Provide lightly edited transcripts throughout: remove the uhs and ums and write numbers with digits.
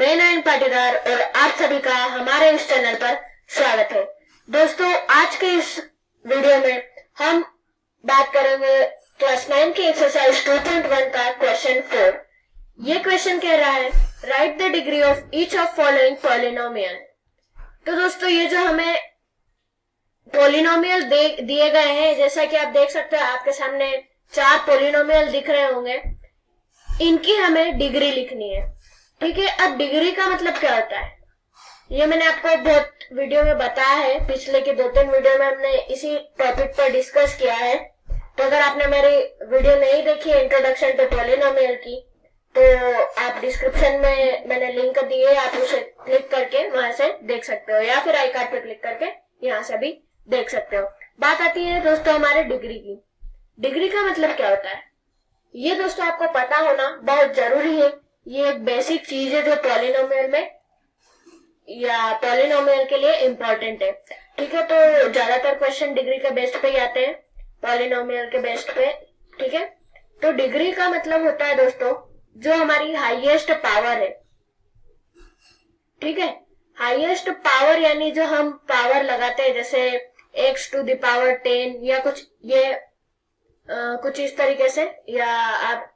मैं नयन पाटीदार और आप सभी का हमारे इस चैनल पर स्वागत है। दोस्तों, आज के इस वीडियो में हम बात करेंगे क्लास 9 की एक्सरसाइज 2.1 का क्वेश्चन 4। ये क्वेश्चन कह रहा है right the degree of each of following polynomial. तो दोस्तों, ये जो हमें पॉलिनोमियल दिए गए हैं, जैसा कि आप देख सकते हैं आपके सामने 4 पॉलिनोमियल दिख रहे होंगे, इनकी हमें डिग्री लिखनी है। ठीक है, अब डिग्री का मतलब क्या होता है ये मैंने आपको बहुत वीडियो में बताया है। पिछले के 2-3 वीडियो में हमने इसी टॉपिक पर डिस्कस किया है। तो अगर आपने मेरी वीडियो नहीं देखी है इंट्रोडक्शन टू पॉलिनोमियल की, तो आप डिस्क्रिप्शन में मैंने लिंक दी है, आप उसे क्लिक करके वहां से देख सकते हो, या फिर आई कार्ड पे क्लिक करके यहाँ से भी देख सकते हो। बात आती है दोस्तों हमारे डिग्री की। डिग्री का मतलब क्या होता है ये दोस्तों आपको पता होना बहुत जरूरी है। ये एक बेसिक चीज है जो पॉलिनोमियल में या पॉलिनोमियल के लिए इम्पोर्टेंट है। ठीक है, तो ज्यादातर क्वेश्चन डिग्री के बेस्ड पे ही आते हैं, पॉलिनोमियल के बेस्ड पे। ठीक है, तो डिग्री का मतलब होता है दोस्तों जो हमारी हाईएस्ट पावर है। ठीक है, हाईएस्ट पावर यानी जो हम पावर लगाते हैं, जैसे x⁻10 या कुछ ये कुछ इस तरीके से, या आप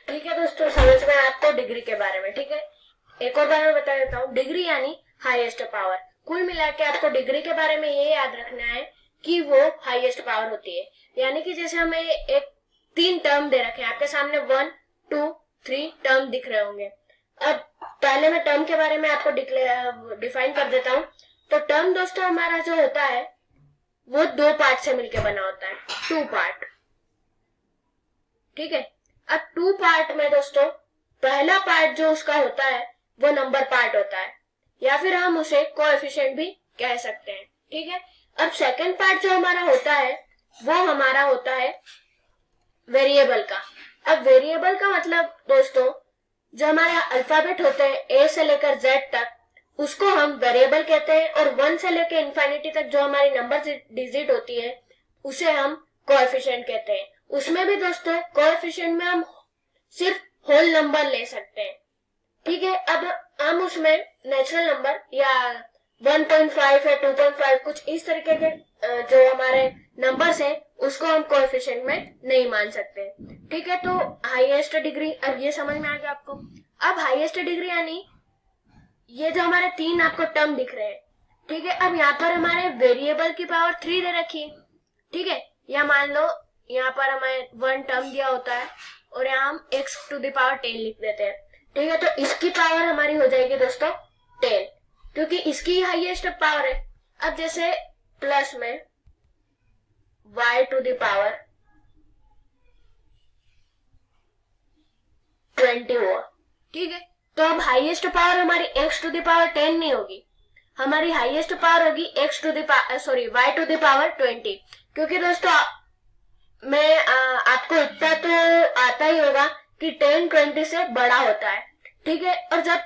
ठीक है दोस्तों, समझ में आपको डिग्री के बारे में। ठीक है, एक और बार मैं बता देता हूँ, डिग्री यानी हाईएस्ट पावर। कुल मिला के आपको डिग्री के बारे में ये याद रखना है कि वो हाईएस्ट पावर होती है। यानी कि जैसे हमें एक 3 टर्म दे रखे हैं आपके सामने, 1, 2, 3 टर्म दिख रहे होंगे। अब पहले मैं टर्म के बारे में आपको डिफाइन कर देता हूँ। तो टर्म दोस्तों हमारा जो होता है वो 2 पार्ट से मिलकर बना होता है, 2 पार्ट। ठीक है, अब 2 पार्ट में दोस्तों पहला पार्ट जो उसका होता है वो नंबर पार्ट होता है, या फिर हम उसे कोएफिशिएंट भी कह सकते हैं। ठीक है, अब सेकंड पार्ट जो हमारा होता है वो हमारा होता है वेरिएबल का। अब वेरिएबल का मतलब दोस्तों जो हमारे अल्फाबेट होते हैं ए से लेकर जेड तक, उसको हम वेरिएबल कहते हैं, और 1 से लेकर इन्फिनिटी तक जो हमारी नंबर डिजिट होती है उसे हम कोएफिशिएंट कहते हैं। उसमें भी दोस्तों कोएफिशिएंट में हम सिर्फ होल नंबर ले सकते हैं। ठीक है, अब हम उसमें नेचुरल नंबर या 1.5 है, 2.5 कुछ इस तरीके के जो हमारे नंबर्स हैं उसको हम कोएफिशिएंट में नहीं मान सकते। ठीक है, तो हाईएस्ट डिग्री, अब ये समझ में आ गया आपको। अब हाईएस्ट डिग्री यानी ये जो हमारे 3 आपको टर्म दिख रहे हैं। ठीक है, अब यहाँ पर हमारे वेरिएबल की पावर 3 दे रखी है। ठीक है, या मान लो यहाँ पर हमें 1 टर्म दिया होता है और यहाँ हम x⁻10 लिख देते हैं। ठीक है, तो इसकी पावर हमारी हो जाएगी दोस्तों 10, क्योंकि इसकी हाईएस्ट पावर है। अब जैसे प्लस में y⁻20 हुआ। ठीक है, तो अब हाईएस्ट पावर हमारी x⁻10 नहीं होगी, हमारी हाईएस्ट पावर होगी y⁻20, क्योंकि दोस्तों मैं आपको इतना तो आता ही होगा कि 10 20 से बड़ा होता है। ठीक है, और जब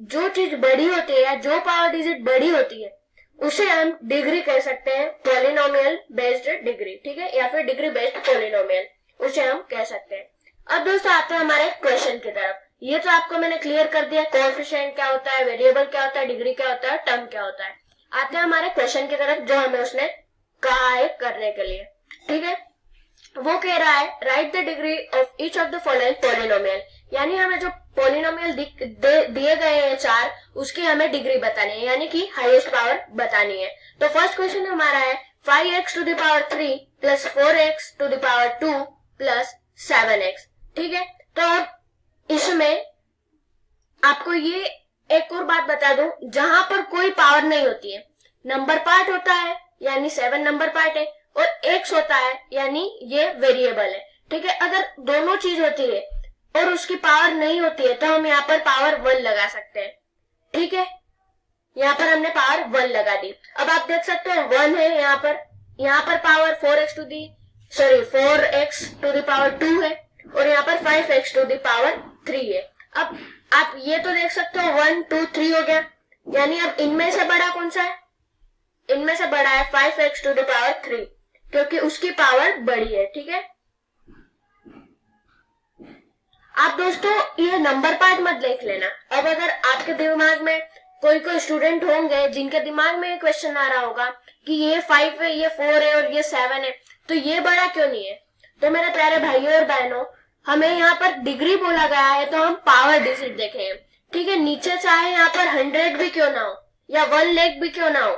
जो चीज बड़ी होती है या जो पावर डिजिट बड़ी होती है उसे हम डिग्री कह सकते हैं, पॉलिनोमियल बेस्ड डिग्री। ठीक है, या फिर डिग्री बेस्ड पॉलिनोमियल उसे हम कह सकते हैं। अब दोस्तों आते हैं हमारे क्वेश्चन की तरफ। ये तो आपको मैंने क्लियर कर दिया, कोएफिशिएंट क्या होता है, वेरिएबल क्या होता है, डिग्री क्या होता है, टर्म क्या होता है। आते हैं हमारे क्वेश्चन की तरफ जो हमें उसने कहा है करने के लिए। ठीक है, वो कह रहा है right the degree of each of the following polynomial, यानी हमें जो पॉलिनोमियल दिए गए हैं 4, उसकी हमें डिग्री बतानी है, यानी कि हाईएस्ट पावर बतानी है। तो फर्स्ट क्वेश्चन हमारा है 5x⁻3 + 4x⁻2 + 7x। ठीक है, तो अब इसमें आपको ये एक और बात बता दूं, जहां पर कोई पावर नहीं होती है, नंबर पार्ट होता है यानी 7 नंबर पार्ट है, और x होता है यानी ये वेरिएबल है। ठीक है, अगर दोनों चीज होती है और उसकी पावर नहीं होती है तो हम यहाँ पर पावर 1 लगा सकते हैं। ठीक है, यहाँ पर हमने पावर 1 लगा दी। अब आप देख सकते हो 1 है यहाँ पर पावर 4x⁻2 है, और यहाँ पर 5x⁻3 है। अब आप ये तो देख सकते हो 1 2 3 हो गया, यानी अब इनमें से बड़ा कौन सा है, इनमें से बड़ा है 5x⁻3, क्योंकि उसकी पावर बड़ी है। ठीक है, आप दोस्तों ये नंबर पार्ट मत देख लेना। अब अगर आपके दिमाग में कोई स्टूडेंट होंगे जिनके दिमाग में ये क्वेश्चन आ रहा होगा कि ये 5 है, ये 4 है और ये 7 है, तो ये बड़ा क्यों नहीं है? तो मेरे प्यारे भाइयों और बहनों, हमें यहाँ पर डिग्री बोला गया है तो हम पावर डिजिट देखें, ठीक है। नीचे चाहे यहाँ पर 100 भी क्यों ना हो या 1 लाख भी क्यों ना हो,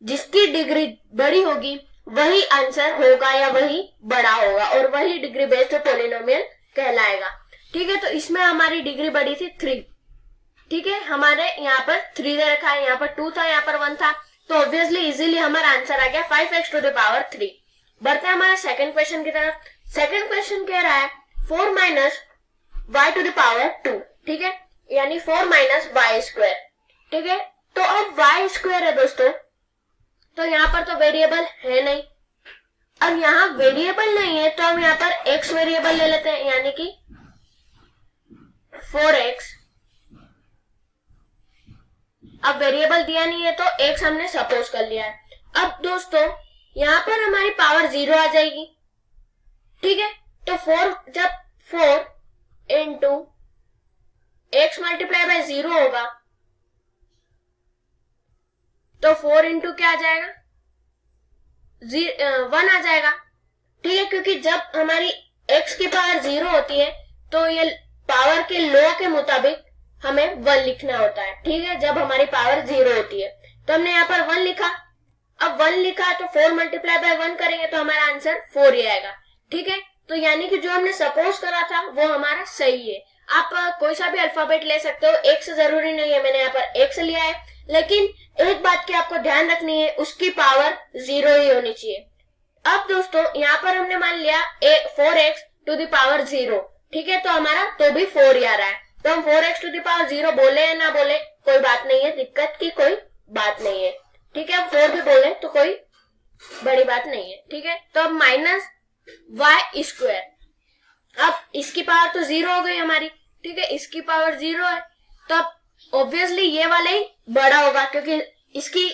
जिसकी डिग्री बड़ी होगी वही आंसर होगा या वही बड़ा होगा और वही डिग्री बेस्ड पॉलिनोमियल कहलाएगा, ठीक है। तो इसमें हमारी डिग्री बड़ी थी 3, ठीक है। हमारे यहाँ पर 3 दे रखा है, यहाँ पर 2 था, यहाँ पर 1 था, तो ऑब्वियसली इजीली हमारा आंसर आ गया 5x टू द पावर 3। बढ़ते हैं हमारे सेकंड क्वेश्चन की तरफ। सेकंड क्वेश्चन कह रहा है 4 minus y to the power 2, ठीक है, यानी 4 माइनस वाई स्क्वायर, ठीक है। तो अब y स्क्वायर है दोस्तों, तो यहाँ पर तो वेरिएबल है नहीं। अब यहाँ वेरिएबल नहीं है तो हम यहाँ पर x वेरिएबल ले लेते हैं, यानी कि 4x। अब वेरिएबल दिया नहीं है तो x हमने सपोज कर लिया है। अब दोस्तों यहाँ पर हमारी पावर 0 आ जाएगी, ठीक है। तो 4 जब 4 इंटू x मल्टीप्लाई बाय 0 होगा तो 4 इंटू क्या आ जाएगा, 1 आ जाएगा, ठीक है। क्योंकि जब हमारी x की पावर 0 होती है तो ये पावर के लॉ के मुताबिक हमें 1 लिखना होता है, ठीक है। जब हमारी पावर 0 होती है तो हमने यहाँ पर 1 लिखा। अब 1 लिखा तो 4 मल्टीप्लाई बाय 1 करेंगे तो हमारा आंसर 4 ही आएगा, ठीक है। तो यानी कि जो हमने सपोज करा था वो हमारा सही है। आप कोई सा भी अल्फाबेट ले सकते हो, एक से जरूरी नहीं है। मैंने यहाँ पर एक से लिया है, लेकिन एक बात की आपको ध्यान रखनी है, उसकी पावर 0 ही होनी चाहिए। अब दोस्तों यहाँ पर हमने मान लिया 4x टू द पावर 0, ठीक है, तो हमारा तो भी 4 ही आ रहा है। तो हम 4x टू द पावर 0 बोले या ना बोले कोई बात नहीं है, दिक्कत की कोई बात नहीं है, ठीक है। 4 भी बोले तो कोई बड़ी बात नहीं है, ठीक है। तो अब माइनस y स्क्वायर, अब इसकी पावर तो 0 हो गई हमारी, ठीक है, इसकी पावर 0 है, तो अब ऑब्वियसली ये वाला ही बड़ा होगा क्योंकि इसकी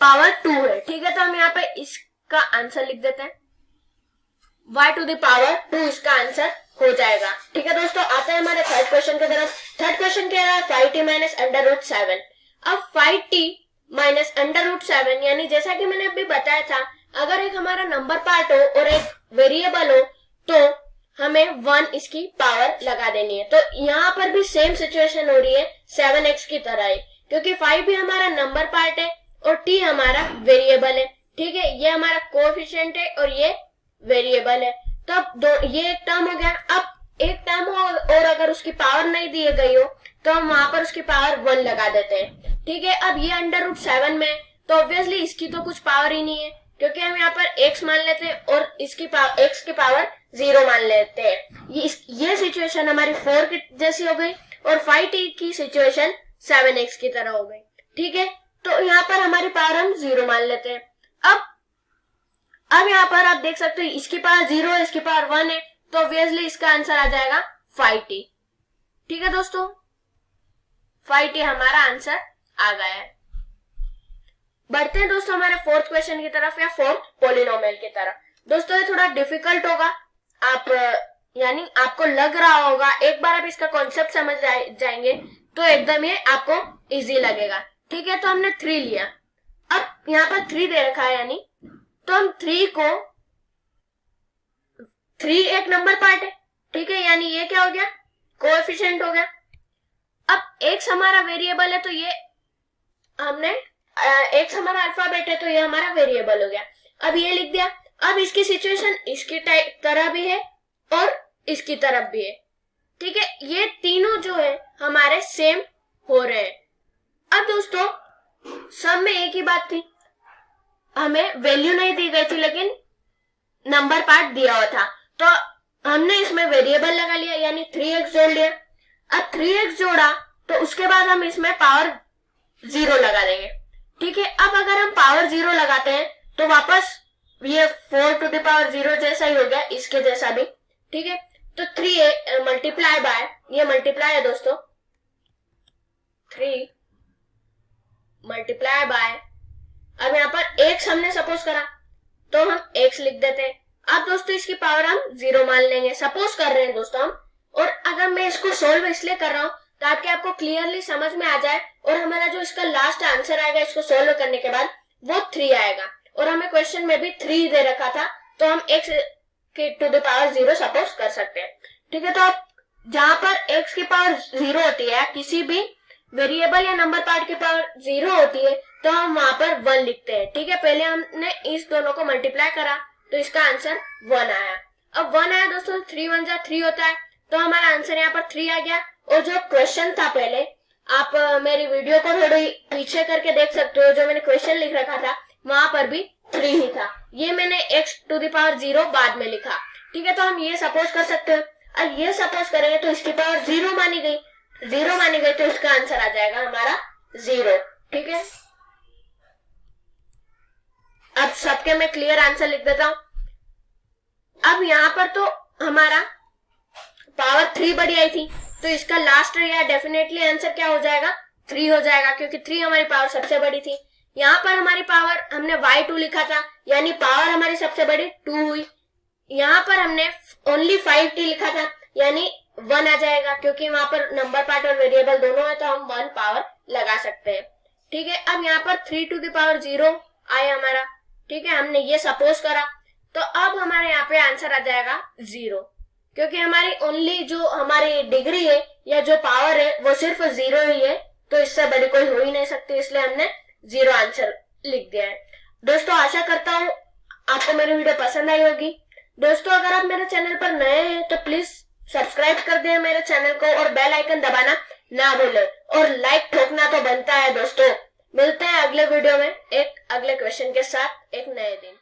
पावर 2 है, ठीक है। तो हम यहाँ पे इसका आंसर लिख देते हैं, y टू द पावर 2 इसका आंसर हो जाएगा, ठीक है। दोस्तों आते हैं हमारे थर्ड क्वेश्चन की तरफ। थर्ड क्वेश्चन कह रहा है 5t माइनस अंडर रूट 7। अब 5t माइनस अंडर रूट 7 यानी जैसा कि मैंने अभी बताया था, अगर एक हमारा नंबर पार्ट हो और एक वेरिएबल हो तो हमें 1 इसकी पावर लगा देनी है। तो यहाँ पर भी सेम सिचुएशन हो रही है 7x की तरह ही, क्योंकि 5 भी हमारा नंबर पार्ट है और t हमारा वेरिएबल है, ठीक है। ये हमारा कोएफिशिएंट है और ये वेरिएबल है। तो अब ये एक टर्म हो गया। अब एक टर्म हो और अगर उसकी पावर नहीं दी गई हो तो हम वहां पर उसकी पावर 1 लगा देते हैं, ठीक है। अब ये अंडर रूट 7 में तो ऑब्वियसली इसकी तो कुछ पावर ही नहीं है, क्योंकि हम यहाँ पर x मान लेते हैं और इसकी x की पावर 0 मान लेते हैं। ये सिचुएशन हमारी 4 की जैसी हो गई और 5t की सिचुएशन 7x की तरह हो गई, ठीक है। तो यहाँ पर हमारी पावर हम 0 मान लेते हैं। अब यहाँ पर आप देख सकते हो इसकी पावर 0 है, इसकी पावर 1 है, तो ऑब्वियसली इसका आंसर आ जाएगा 5t, ठीक है दोस्तों। 5t हमारा आंसर आ गया है। बढ़ते हैं दोस्तों हमारे फोर्थ क्वेश्चन की तरफ या फोर्थ पॉलिनोमियल की तरफ। दोस्तों ये थोड़ा डिफिकल्ट होगा, आप यानी आपको लग रहा होगा, एक बार आप इसका कॉन्सेप्ट समझ जाएंगे तो एकदम ये आपको इजी लगेगा, ठीक है। तो हमने 3 लिया, अब यहाँ पर 3 दे रखा है, यानी तो हम 3 एक नंबर पार्ट है, ठीक है, यानी ये क्या हो गया, कोएफिशिएंट हो गया। अब x हमारा वेरिएबल है तो ये हमने x हमारा अल्फाबेट है तो ये हमारा वेरिएबल हो गया। अब ये लिख दिया। अब इसकी सिचुएशन इसकी तरह भी है और इसकी तरफ भी है, ठीक है। ये तीनों जो है हमारे सेम हो रहे हैं। अब दोस्तों सब में एक ही बात थी, हमें वैल्यू नहीं दी गई थी लेकिन नंबर पार्ट दिया हुआ था, तो हमने इसमें वेरिएबल लगा लिया यानी 3x जोड़ लिया। अब 3x जोड़ा तो उसके बाद हम इसमें पावर 0 लगा देंगे, ठीक है। अब अगर हम पावर 0 लगाते हैं तो वापस ये 4 टू द पावर 0 जैसा ही हो गया, इसके जैसा भी, ठीक है। तो 3 मल्टीप्लाई बाय, ये मल्टीप्लाई है दोस्तों, 3 मल्टीप्लाई बाय, अब यहाँ पर x हमने सपोज करा तो हम x लिख देते हैं। अब दोस्तों इसकी पावर हम 0 मान लेंगे, सपोज कर रहे हैं दोस्तों हम और अगर मैं इसको सोल्व इसलिए कर रहा हूँ ताकि आपको क्लियरली समझ में आ जाए, और हमारा जो इसका लास्ट आंसर आएगा इसको सोल्व करने के बाद वो 3 आएगा। और हमें क्वेश्चन में भी 3 दे रखा था, तो हम x की टू द पावर 0 सपोज कर सकते हैं। ठीक है, तो आप जहां पर x की पावर 0 होती है, किसी भी वेरिएबल या नंबर पार्ट की पावर 0 होती है, तो हम वहां पर 1 लिखते हैं। ठीक है, पहले हमने इस दोनों को मल्टीप्लाई करा तो इसका आंसर 1 आया। अब 1 आया दोस्तों, 3 1 जा 3 होता है, तो हमारा आंसर यहाँ पर 3 आ गया। और जो क्वेश्चन था पहले, आप मेरी वीडियो को थोड़ी पीछे करके देख सकते हो, जो मैंने क्वेश्चन लिख रखा था वहां पर भी 3 ही था। ये मैंने x टू द पावर 0 बाद में लिखा। ठीक है, तो हम ये सपोज कर सकते हैं, और ये सपोज करेंगे तो इसकी पावर 0 मानी गई, 0 मानी गई तो इसका आंसर आ जाएगा हमारा 0। ठीक है, अब सबके मैं क्लियर आंसर लिख देता हूं। अब यहाँ पर तो हमारा पावर 3 बड़ी आई थी, तो इसका लास्ट या डेफिनेटली आंसर क्या हो जाएगा, 3 हो जाएगा, क्योंकि 3 हमारी पावर सबसे बड़ी थी। यहाँ पर हमारी पावर हमने y2 लिखा था, यानी पावर हमारी सबसे बड़ी 2 हुई। यहाँ पर हमने ओनली 5t लिखा था, यानी 1 आ जाएगा, क्योंकि वहां पर नंबर पार्ट और वेरिएबल दोनों है, तो हम 1 पावर लगा सकते हैं। ठीक है, अब यहाँ पर 3 टू द पावर 0 आया हमारा। ठीक है, हमने ये सपोज करा, तो अब हमारे यहाँ पे आंसर आ जाएगा 0, क्योंकि हमारी ओनली जो हमारी डिग्री है या जो पावर है वो सिर्फ 0 ही है, तो इससे बड़ी कोई हो ही नहीं सकती, इसलिए हमने 0 आंसर लिख दिया है। दोस्तों, आशा करता हूँ आपको मेरी वीडियो पसंद आई होगी। दोस्तों, अगर आप मेरे चैनल पर नए हैं तो प्लीज सब्सक्राइब कर दें मेरे चैनल को, और बेल आइकन दबाना ना भूलें, और लाइक ठोकना तो बनता है। दोस्तों, मिलते हैं अगले वीडियो में एक अगले क्वेश्चन के साथ एक नए दिन।